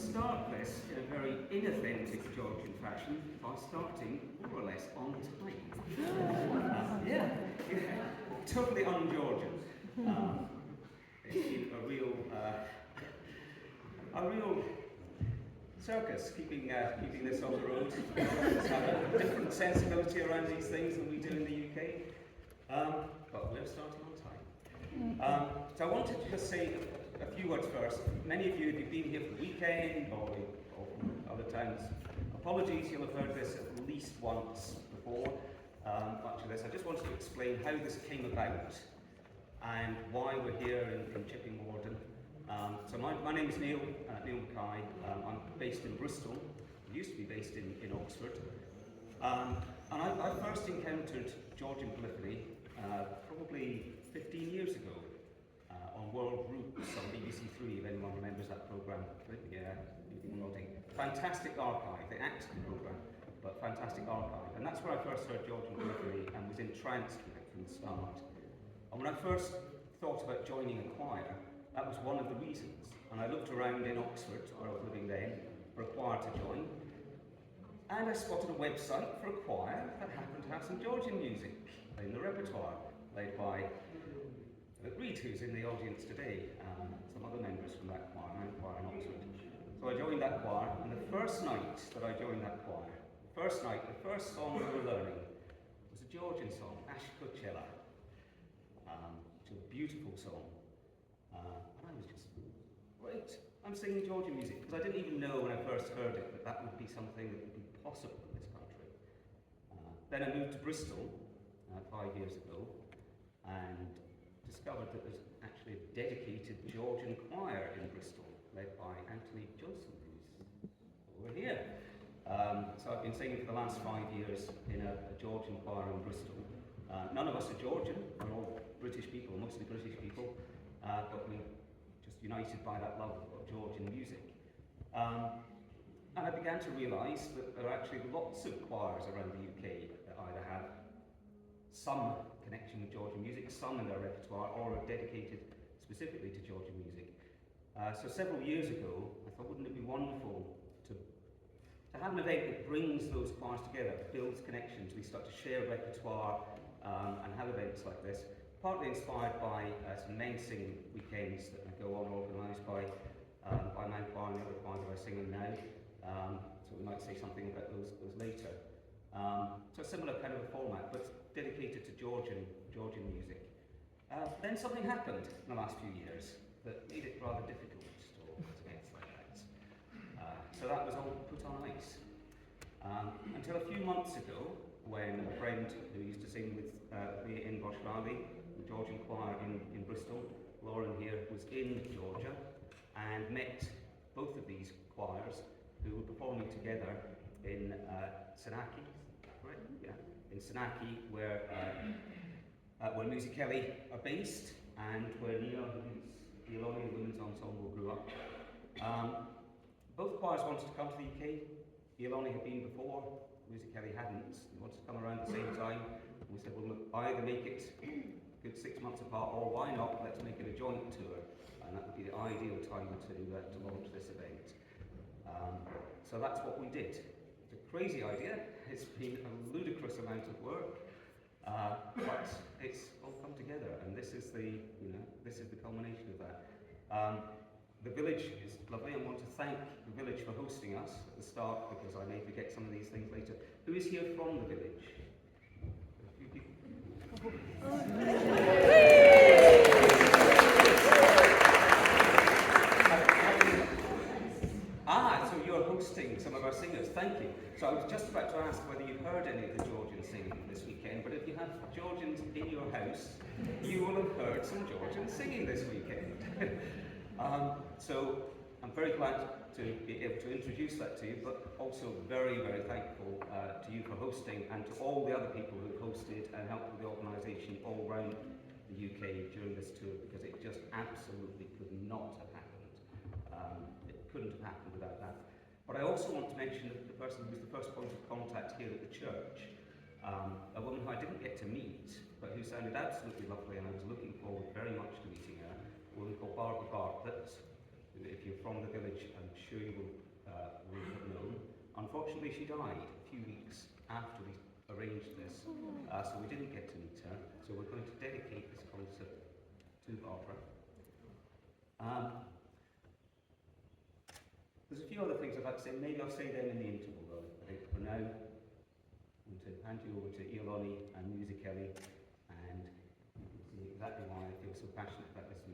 start this in a very inauthentic Georgian fashion by starting more or less on time. Yeah, totally un-Georgian. It's been a real circus keeping this on the road. It's have a different sensibility around these things than we do in the UK, but we're starting on time. So I wanted to just say a few words first. Many of you, if you've been here for the weekend or other times, apologies, you'll have heard this at least once before, much of this. I just wanted to explain how this came about and why we're here in Chipping Warden. So my name is Neil McKay. I'm based in Bristol. I used to be based in Oxford. And I first encountered Georgian polyphony probably 15 years ago. On World Roots on BBC Three, if anyone remembers that programme. Yeah, people nodding. Fantastic archive, the acting programme, but fantastic archive. And that's where I first heard Georgian polyphony and was entranced with it from the start. And when I first thought about joining a choir, that was one of the reasons. And I looked around in Oxford, where I was living then, for a choir to join. And I spotted a website for a choir that happened to have some Georgian music in the repertoire, led by Reed, who's in the audience today, some other members from that choir, my choir in Oxford. So I joined that choir, and the first night that I joined that choir, the first song we were learning was a Georgian song, Ashkuchela, which is a beautiful song. And I was just, great, I'm singing Georgian music, because I didn't even know when I first heard it that that would be something that would be possible in this country. Then I moved to Bristol 5 years ago, and discovered that there's actually a dedicated Georgian choir in Bristol, led by Anthony Johnson, who's over here. So I've been singing for the last 5 years in a Georgian choir in Bristol. None of us are Georgian, we're all British people, mostly British people, but we're just united by that love of Georgian music. And I began to realise that there are actually lots of choirs around the UK that either have some connection with Georgian music, some in their repertoire, or are dedicated specifically to Georgian music. So several years ago, I thought, wouldn't it be wonderful to have an event that brings those choirs together, builds connections, we start to share repertoire and have events like this, partly inspired by some men singing weekends that go on, organised by my choir and the other choir that I sing in now. So we might say something about those later. So a similar kind of a format, but dedicated to Georgian music. Then something happened in the last few years that made it rather difficult to organise events like that. So that was all put on ice. Until a few months ago, when a friend who used to sing with me in Boshvali, the Georgian choir in Bristol, Lauren here, was in Georgia and met both of these choirs who were performing together in Senaki, correct? Yeah. In Senaki, where Ts'utisopeli are based, and where Nia, the Ilonia Women's Ensemble, grew up. Both choirs wanted to come to the UK. Ilonia had been before, Ts'utisopeli hadn't. They wanted to come around at the same time. And we said, well, look, either make it a good 6 months apart, or why not, let's make it a joint tour. And that would be the ideal time to launch this event. So that's what we did. It's a crazy idea. It's been a ludicrous amount of work, but it's all come together, and this is the culmination of that. The village is lovely. I want to thank the village for hosting us at the start, because I may forget some of these things later. Who is here from the village? A few people. So you're hosting some of our singers. Thank you. So I was just about to ask whether you've heard any of the Georgian singing this weekend, but if you have Georgians in your house, you will have heard some Georgian singing this weekend. So I'm very glad to be able to introduce that to you, but also very, very thankful to you for hosting, and to all the other people who've hosted and helped with the organisation all around the UK during this tour, because it just absolutely could not have happened. It couldn't have happened without that. But I also want to mention the person who was the first point of contact here at the church, a woman who I didn't get to meet, but who sounded absolutely lovely, and I was looking forward very much to meeting her, a woman called Barbara Bartlett. If you're from the village, I'm sure you will Unfortunately, she died a few weeks after we arranged this, so we didn't get to meet her. So we're going to dedicate this concert to Barbara. There's a few other things I'd like to say. Maybe I'll say them in the interval, though. I think for now, I'm going to hand you over to Iloni and Music Ellie, and you can see exactly why I feel so passionate about this music.